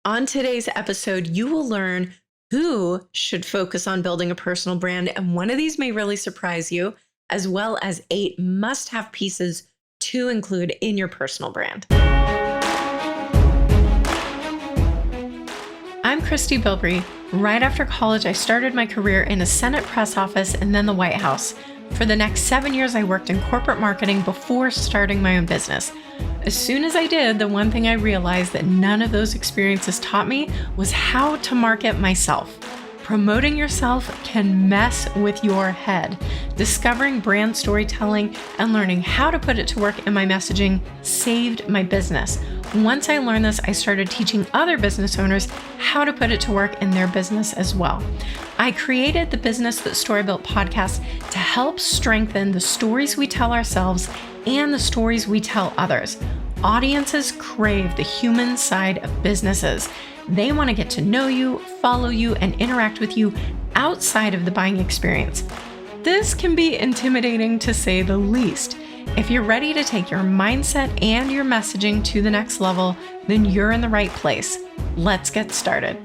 On today's episode, you will learn who should focus on building a personal brand, and one of these may really surprise you, as well as 8 must-have pieces to include in your personal brand. I'm Christy Bilbrey. Right after college, I started my career in a Senate press office and then the White House. For the next 7 years, I worked in corporate marketing before starting my own business. As soon as I did, the one thing I realized that none of those experiences taught me was how to market myself. Promoting yourself can mess with your head. Discovering brand storytelling and learning how to put it to work in my messaging saved my business. Once I learned this, I started teaching other business owners how to put it to work in their business as well. I created the Business That Story Built podcast to help strengthen the stories we tell ourselves and the stories we tell others. Audiences crave the human side of businesses. They want to get to know you, follow you, and interact with you outside of the buying experience. This can be intimidating to say the least. If you're ready to take your mindset and your messaging to the next level, then you're in the right place. Let's get started.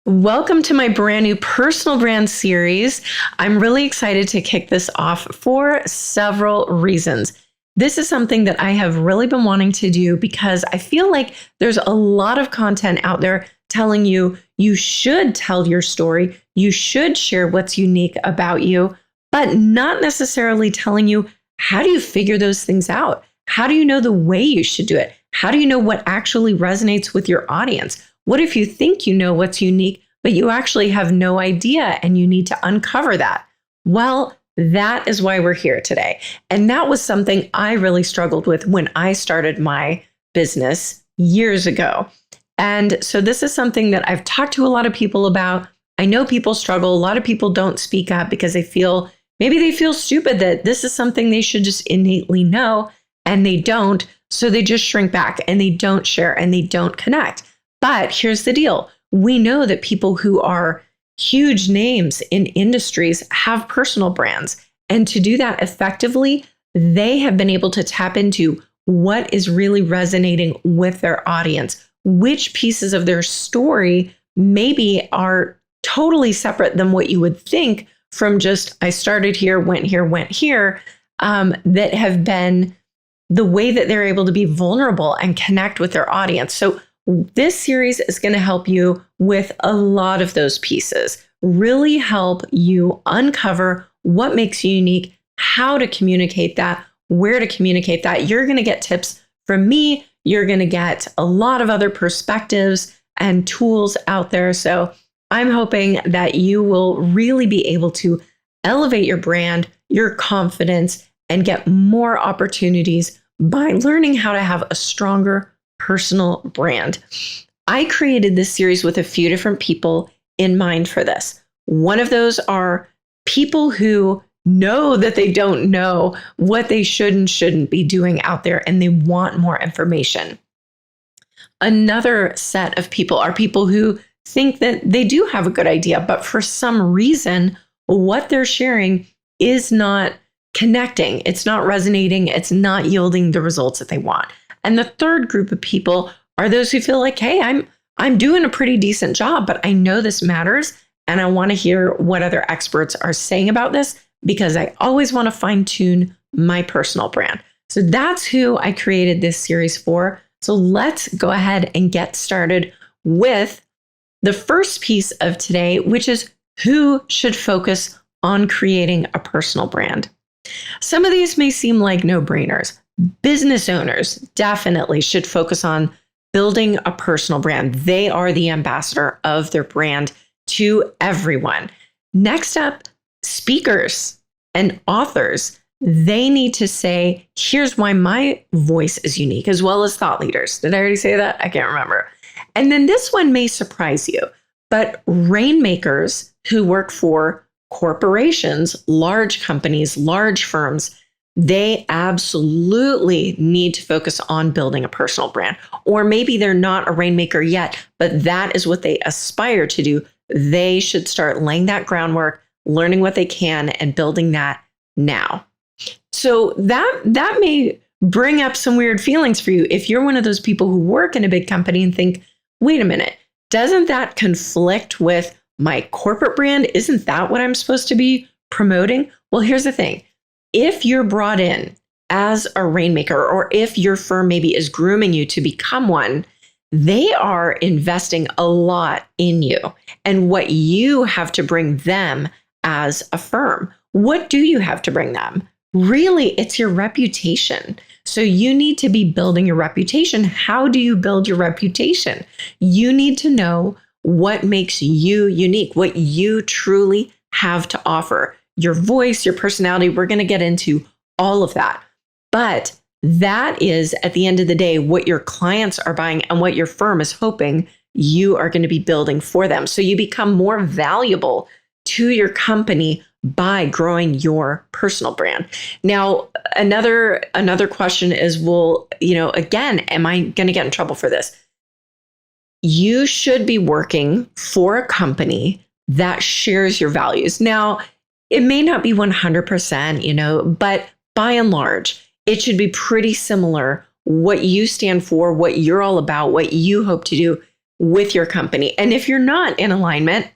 Welcome to my brand new personal brand series. I'm really excited to kick this off for several reasons. This is something that I have really been wanting to do because I feel like there's a lot of content out there telling you you should tell your story, you should share what's unique about you, but not necessarily telling you how do you figure those things out? How do you know the way you should do it? How do you know what actually resonates with your audience? What if you think you know what's unique, but you actually have no idea and you need to uncover that? Well, that is why we're here today. And that was something I really struggled with when I started my business years ago. And so this is something that I've talked to a lot of people about. I know people struggle. A lot of people don't speak up because they feel stupid that this is something they should just innately know, and they don't. So they just shrink back and they don't share and they don't connect. But here's the deal. We know that people who are huge names in industries have personal brands. And to do that effectively, they have been able to tap into what is really resonating with their audience, which pieces of their story maybe are totally separate than what you would think from just, I started here, went here, that have been the way that they're able to be vulnerable and connect with their audience. So this series is going to help you with a lot of those pieces, really help you uncover what makes you unique, how to communicate that, where to communicate that. You're going to get tips from me. You're going to get a lot of other perspectives and tools out there. So I'm hoping that you will really be able to elevate your brand, your confidence, and get more opportunities by learning how to have a stronger personal brand. I created this series with a few different people in mind for this. One of those are people who know that they don't know what they should and shouldn't be doing out there, and they want more information. Another set of people are people who think that they do have a good idea, but for some reason, what they're sharing is not connecting. It's not resonating. It's not yielding the results that they want. And the third group of people are those who feel like, hey, I'm doing a pretty decent job, but I know this matters. And I want to hear what other experts are saying about this because I always want to fine tune my personal brand. So that's who I created this series for. So let's go ahead and get started with the first piece of today, which is who should focus on creating a personal brand. Some of these may seem like no-brainers. Business owners definitely should focus on building a personal brand. They are the ambassador of their brand to everyone. Next up, speakers and authors. They need to say, here's why my voice is unique, as well as thought leaders. Did I already say that? I can't remember. And then this one may surprise you, but rainmakers who work for corporations, large companies, large firms, they absolutely need to focus on building a personal brand. Or maybe they're not a rainmaker yet, but that is what they aspire to do. They should start laying that groundwork, learning what they can, and building that now. So that may bring up some weird feelings for you. If you're one of those people who work in a big company and think, wait a minute, doesn't that conflict with my corporate brand? Isn't that what I'm supposed to be promoting? Well, here's the thing. If you're brought in as a rainmaker, or if your firm maybe is grooming you to become one, they are investing a lot in you and what you have to bring them as a firm. What do you have to bring them? Really, it's your reputation. So you need to be building your reputation. How do you build your reputation? You need to know what makes you unique, what you truly have to offer, your voice, your personality. We're going to get into all of that. But that is, at the end of the day, what your clients are buying and what your firm is hoping you are going to be building for them. So you become more valuable to your company by growing your personal brand. Now, another question is, well, again, am I going to get in trouble for this? You should be working for a company that shares your values. Now, it may not be 100%, but by and large, it should be pretty similar what you stand for, what you're all about, what you hope to do with your company. And if you're not in alignment,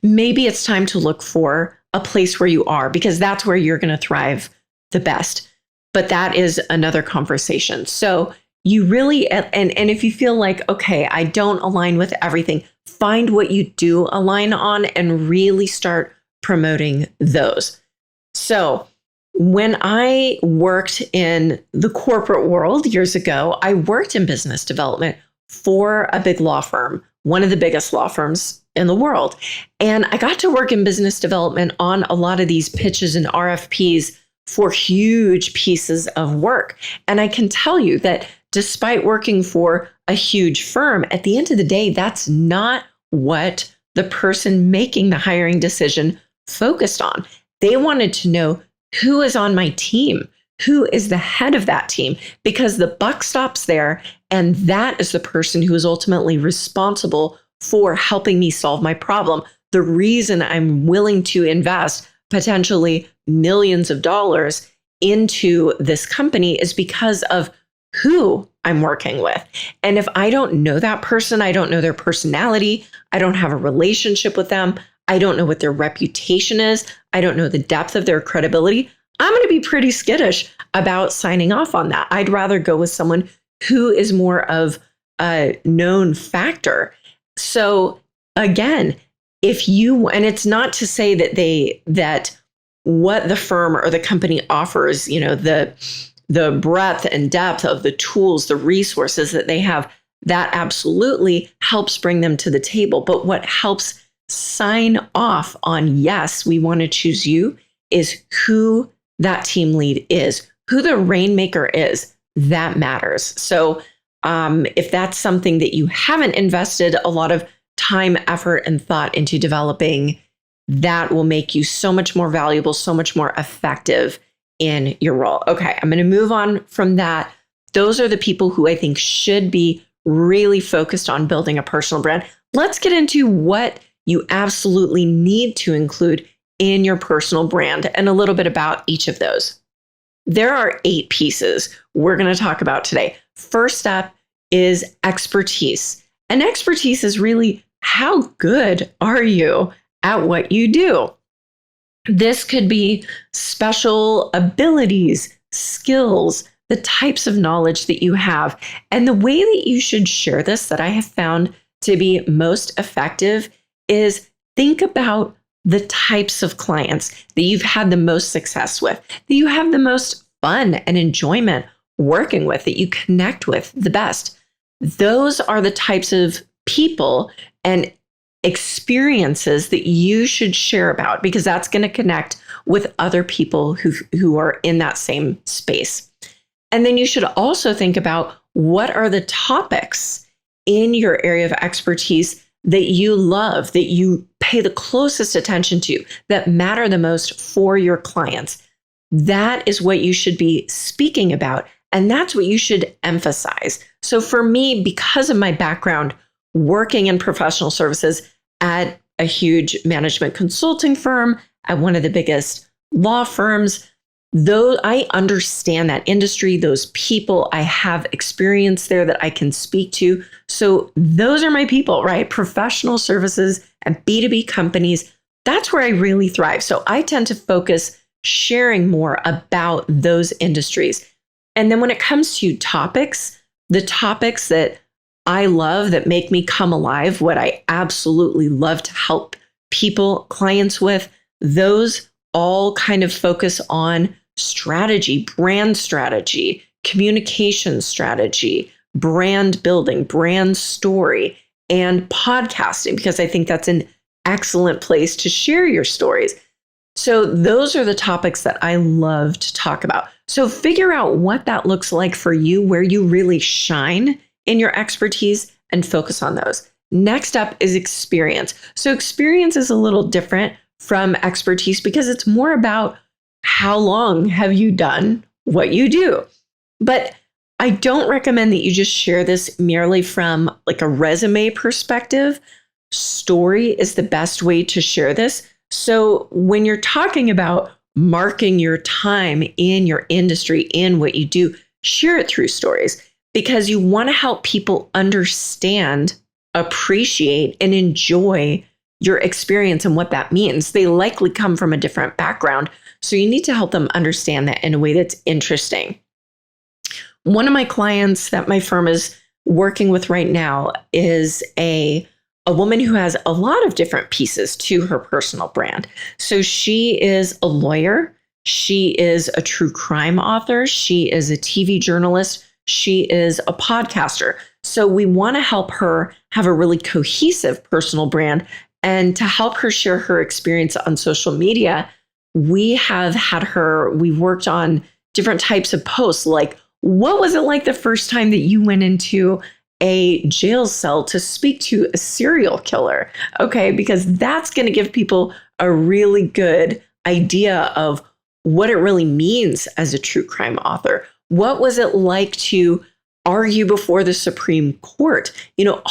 maybe it's time to look for a place where you are, because that's where you're going to thrive the best. But that is another conversation. So you really, and if you feel like, okay, I don't align with everything, find what you do align on and really start promoting those. So when I worked in the corporate world years ago, I worked in business development for a big law firm, one of the biggest law firms in the world. And I got to work in business development on a lot of these pitches and RFPs for huge pieces of work. And I can tell you that despite working for a huge firm, at the end of the day, that's not what the person making the hiring decision focused on. They wanted to know who is on my team, who is the head of that team, because the buck stops there. And that is the person who is ultimately responsible for helping me solve my problem. The reason I'm willing to invest potentially millions of dollars into this company is because of who I'm working with. And if I don't know that person, I don't know their personality, I don't have a relationship with them, I don't know what their reputation is, I don't know the depth of their credibility, I'm going to be pretty skittish about signing off on that. I'd rather go with someone who is more of a known factor. So again, and it's not to say that what the firm or the company offers, the breadth and depth of the tools, the resources that they have, that absolutely helps bring them to the table. But what helps sign off on, yes, we want to choose you, is who that team lead is, who the rainmaker is. That matters. So if that's something that you haven't invested a lot of time, effort, and thought into developing, that will make you so much more valuable, so much more effective in your role. Okay, I'm going to move on from that. Those are the people who I think should be really focused on building a personal brand. Let's get into what you absolutely need to include in your personal brand and a little bit about each of those. There are 8 pieces we're going to talk about today. First up is expertise. And expertise is really, how good are you at what you do? This could be special abilities, skills, the types of knowledge that you have. And the way that you should share this, that I have found to be most effective, is think about the types of clients that you've had the most success with, that you have the most fun and enjoyment working with, that you connect with the best. Those are the types of people and experiences that you should share about, because that's going to connect with other people who are in that same space. And then you should also think about, what are the topics in your area of expertise that you love, that you pay the closest attention to, that matter the most for your clients. That is what you should be speaking about. And that's what you should emphasize. So for me, because of my background working in professional services at a huge management consulting firm, at one of the biggest law firms, though I understand that industry, those people, I have experience there that I can speak to. So those are my people, right? Professional services and B2B companies. That's where I really thrive. So I tend to focus sharing more about those industries. And then when it comes to topics, the topics that I love that make me come alive, what I absolutely love to help people, clients with, those all kind of focus on strategy, brand strategy, communication strategy, brand building, brand story, and podcasting, because I think that's an excellent place to share your stories. So those are the topics that I love to talk about. So figure out what that looks like for you, where you really shine in your expertise, and focus on those. Next up is experience. So experience is a little different from expertise because it's more about how long have you done what you do. But I don't recommend that you just share this merely from like a resume perspective. Story is the best way to share this. So when you're talking about marking your time in your industry, in what you do, share it through stories because you want to help people understand, appreciate, and enjoy your experience and what that means. They likely come from a different background. So you need to help them understand that in a way that's interesting. One of my clients that my firm is working with right now is a woman who has a lot of different pieces to her personal brand. So she is a lawyer. She is a true crime author. She is a TV journalist. She is a podcaster. So we want to help her have a really cohesive personal brand. And to help her share her experience on social media, we've worked on different types of posts, like what was it like the first time that you went into a jail cell to speak to a serial killer? Okay, because that's going to give people a really good idea of what it really means as a true crime author. What was it like to argue before the Supreme Court?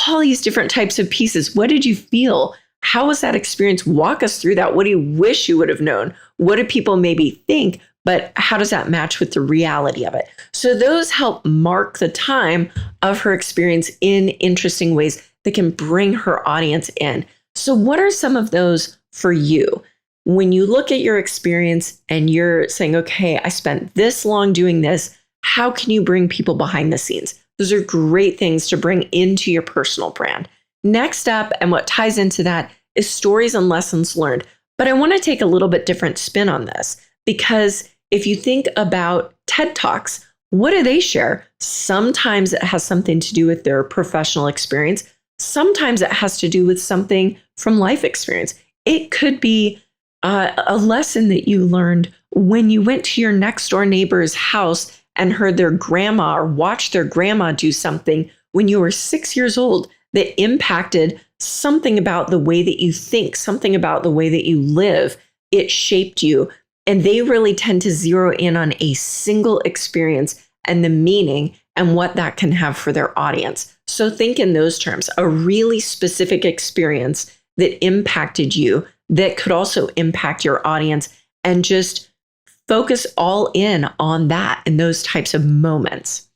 All these different types of pieces. What did you feel? How was that experience? Walk us through that. What do you wish you would have known? What do people maybe think? But how does that match with the reality of it? So those help mark the time of her experience in interesting ways that can bring her audience in. So what are some of those for you? When you look at your experience and you're saying, okay, I spent this long doing this, how can you bring people behind the scenes? Those are great things to bring into your personal brand. Next up, and what ties into that, is stories and lessons learned. But I want to take a little bit different spin on this, because if you think about TED Talks, what do they share? Sometimes it has something to do with their professional experience. Sometimes it has to do with something from life experience. It could be a lesson that you learned when you went to your next door neighbor's house and heard their grandma or watched their grandma do something when you were 6 years old that impacted something about the way that you think, something about the way that you live. It shaped you. And they really tend to zero in on a single experience and the meaning and what that can have for their audience. So think in those terms, a really specific experience that impacted you that could also impact your audience, and just focus all in on that in those types of moments.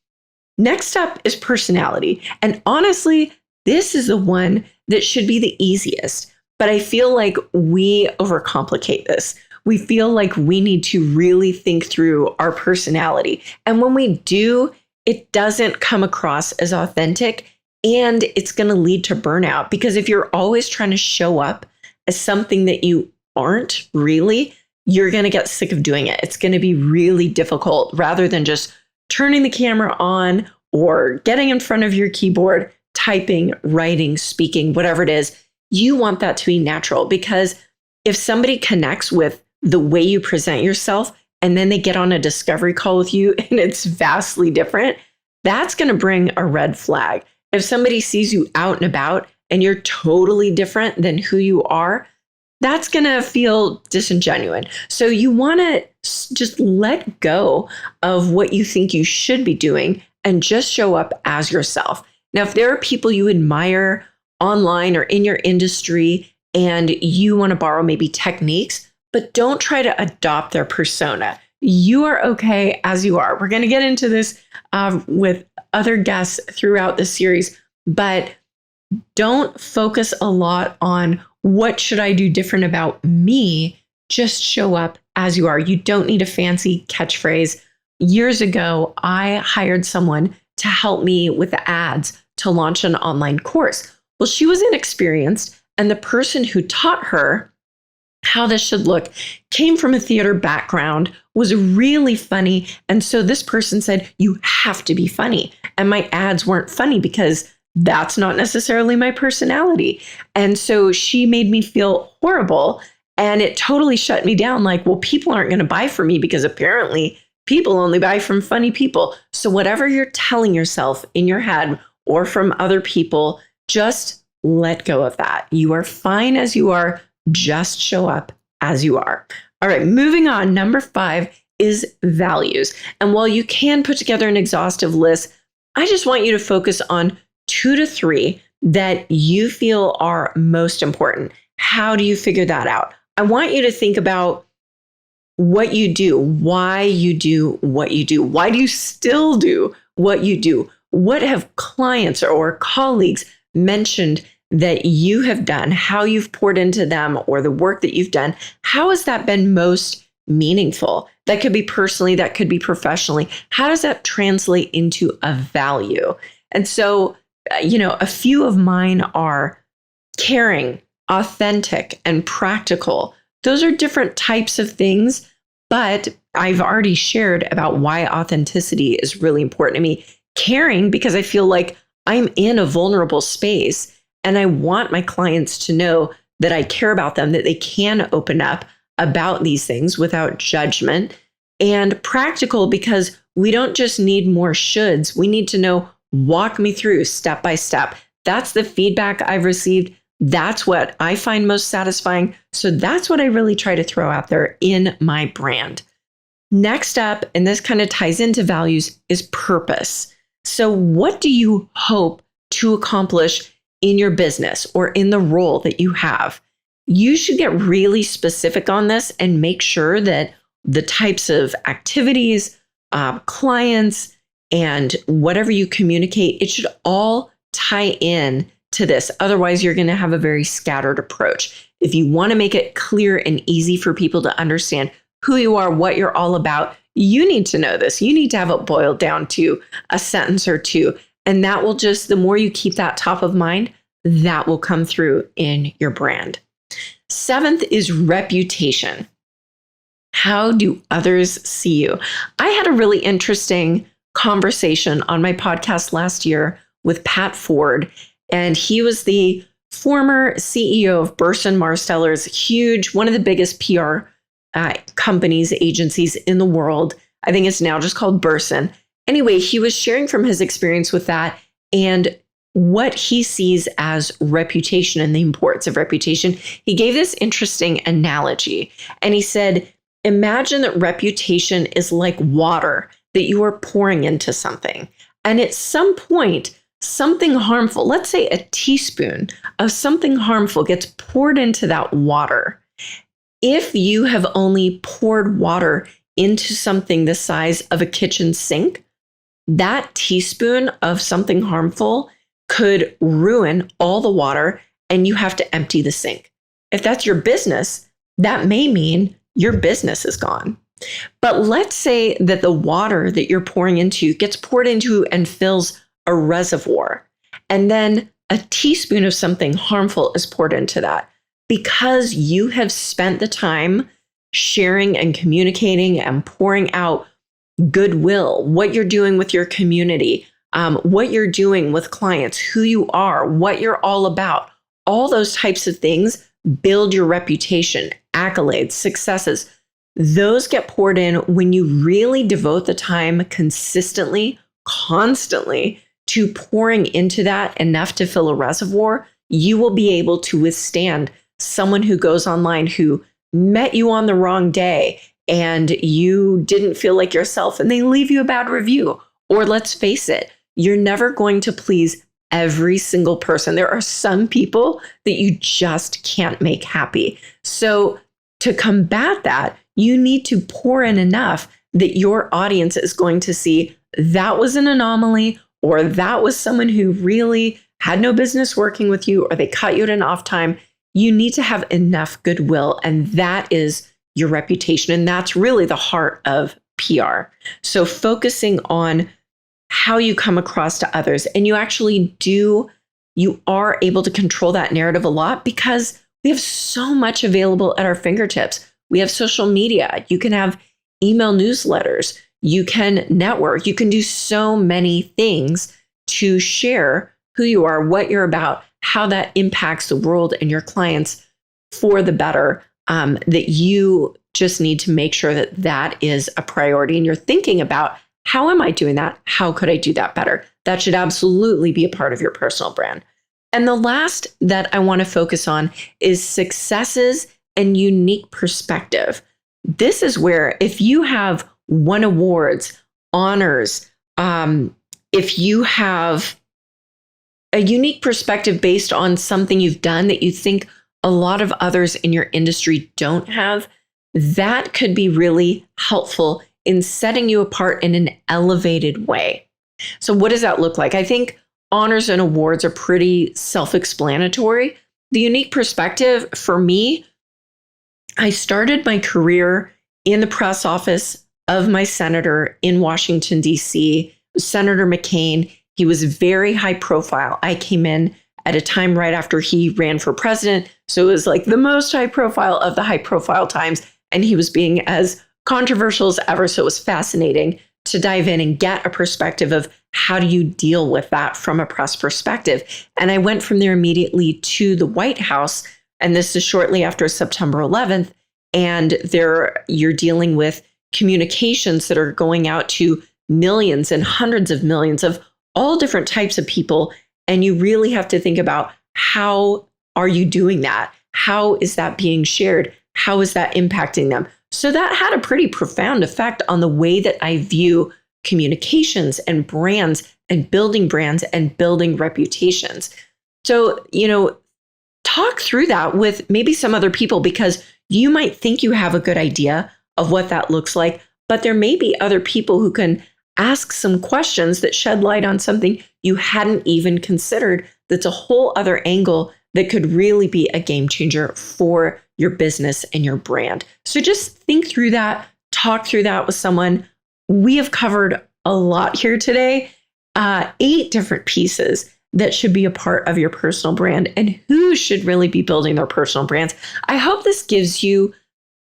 Next up is personality. And honestly, this is the one that should be the easiest, but I feel like we overcomplicate this. We feel like we need to really think through our personality. And when we do, it doesn't come across as authentic, and it's going to lead to burnout. Because if you're always trying to show up as something that you aren't really, you're going to get sick of doing it. It's going to be really difficult, rather than just turning the camera on or getting in front of your keyboard, typing, writing, speaking, whatever it is. You want that to be natural, because if somebody connects with the way you present yourself and then they get on a discovery call with you and it's vastly different, that's going to bring a red flag. If somebody sees you out and about and you're totally different than who you are, that's going to feel disingenuous. So you want to just let go of what you think you should be doing and just show up as yourself. Now, if there are people you admire online or in your industry and you want to borrow maybe techniques, but don't try to adopt their persona. you are okay as you are. We're going to get into this with other guests throughout the series, but don't focus a lot on what should I do different about me. Just show up as you are. You don't need a fancy catchphrase. Years ago, I hired someone to help me with the ads to launch an online course. Well, she was inexperienced, and the person who taught her how this should look came from a theater background, was really funny. And so this person said, you have to be funny. And my ads weren't funny because that's not necessarily my personality. And so she made me feel horrible, and it totally shut me down. Like, well, people aren't going to buy from me because apparently people only buy from funny people. So whatever you're telling yourself in your head or from other people, just let go of that. You are fine as you are. Just show up as you are. All right, moving on. Number 5 is values. And while you can put together an exhaustive list, I just want you to focus on 2 to 3 that you feel are most important. How do you figure that out? I want you to think about what you do, why you do what you do. Why do you still do what you do? What have clients or colleagues mentioned that you have done, how you've poured into them, or the work that you've done? How has that been most meaningful? That could be personally, that could be professionally. How does that translate into a value? And so, a few of mine are caring, authentic, and practical. Those are different types of things, but I've already shared about why authenticity is really important to me. Caring, because I feel like I'm in a vulnerable space and I want my clients to know that I care about them, that they can open up about these things without judgment. And practical, because we don't just need more shoulds. We need to know, walk me through step by step. That's the feedback I've received. That's what I find most satisfying. So that's what I really try to throw out there in my brand. Next up, and this kind of ties into values, is purpose. So what do you hope to accomplish in your business or in the role that you have? You should get really specific on this and make sure that the types of activities, clients, and whatever you communicate, it should all tie in to this. Otherwise, you're going to have a very scattered approach. If you want to make it clear and easy for people to understand who you are, what you're all about, you need to know this. You need to have it boiled down to a sentence or two. And that will just, the more you keep that top of mind, that will come through in your brand. 7th is reputation. How do others see you? I had a really interesting conversation on my podcast last year with Pat Ford, and he was the former CEO of Burson Marstellers, huge, one of the biggest PR companies, agencies in the world. I think it's now just called Burson. Anyway, he was sharing from his experience with that and what he sees as reputation and the importance of reputation. He gave this interesting analogy, and he said, imagine that reputation is like water that you are pouring into something. And at some point, something harmful, let's say a teaspoon of something harmful, gets poured into that water. If you have only poured water into something the size of a kitchen sink, that teaspoon of something harmful could ruin all the water and you have to empty the sink. If that's your business, that may mean your business is gone. But let's say that the water that you're pouring into gets poured into and fills a reservoir, and then a teaspoon of something harmful is poured into that. Because you have spent the time sharing and communicating and pouring out goodwill, what you're doing with your community, what you're doing with clients, who you are, what you're all about, all those types of things build your reputation, accolades, successes. Those get poured in when you really devote the time consistently, constantly to pouring into that enough to fill a reservoir. You will be able to withstand someone who goes online who met you on the wrong day and you didn't feel like yourself and they leave you a bad review. Or let's face it, you're never going to please every single person. There are some people that you just can't make happy. So to combat that, you need to pour in enough that your audience is going to see that was an anomaly, or that was someone who really had no business working with you, or they cut you at an off time. You need to have enough goodwill, and that is your reputation. And that's really the heart of PR. So focusing on how you come across to others, and you are able to control that narrative a lot because we have so much available at our fingertips. We have social media. You can have email newsletters. You can network. You can do so many things to share who you are, what you're about, how that impacts the world and your clients for the better, that you just need to make sure that that is a priority. And you're thinking about, how am I doing that? How could I do that better? That should absolutely be a part of your personal brand. And the last that I want to focus on is successes and unique perspective. This is where if you have won awards, honors, if you have a unique perspective based on something you've done that you think a lot of others in your industry don't have, that could be really helpful in setting you apart in an elevated way. So what does that look like? I think honors and awards are pretty self-explanatory. The unique perspective for me, I started my career in the press office of my senator in Washington, D.C., Senator McCain. He was very high profile. I came in at a time right after he ran for president. So it was like the most high profile of the high profile times. And he was being as controversial as ever. So it was fascinating to dive in and get a perspective of how do you deal with that from a press perspective. And I went from there immediately to the White House. And this is shortly after September 11th. And you're dealing with communications that are going out to millions and hundreds of millions of all different types of people. And you really have to think about, how are you doing that? How is that being shared? How is that impacting them? So that had a pretty profound effect on the way that I view communications and brands and building reputations. So, talk through that with maybe some other people, because you might think you have a good idea of what that looks like, but there may be other people who can ask some questions that shed light on something you hadn't even considered. That's a whole other angle that could really be a game changer for your business and your brand. So just think through that, talk through that with someone. We have covered a lot here today, 8 different pieces that should be a part of your personal brand and who should really be building their personal brands. I hope this gives you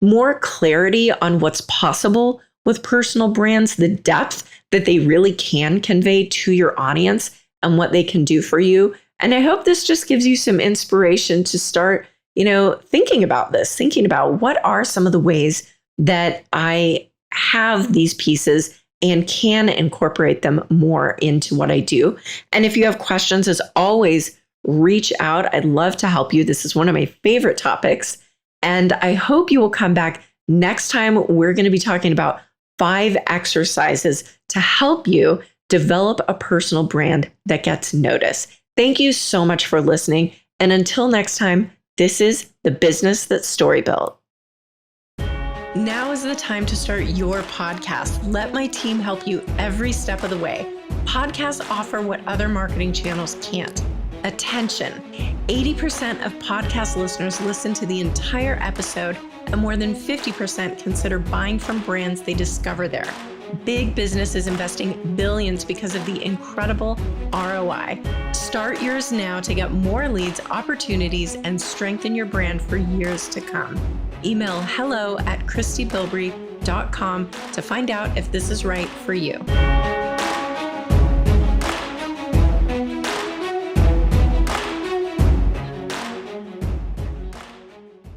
more clarity on what's possible with personal brands, the depth that they really can convey to your audience and what they can do for you. And I hope this just gives you some inspiration to start, thinking about this, thinking about what are some of the ways that I have these pieces and can incorporate them more into what I do. And if you have questions, as always, reach out. I'd love to help you. This is one of my favorite topics. And I hope you will come back next time. We're going to be talking about 5 exercises to help you develop a personal brand that gets noticed. Thank you so much for listening. And until next time, this is The Business That Story Built. Now is the time to start your podcast. Let my team help you every step of the way. Podcasts offer what other marketing channels can't. Attention. 80% of podcast listeners listen to the entire episode, and more than 50% consider buying from brands they discover there. Big business is investing billions because of the incredible ROI. Start yours now to get more leads, opportunities, and strengthen your brand for years to come. Email hello@christybilbrey.com to find out if this is right for you.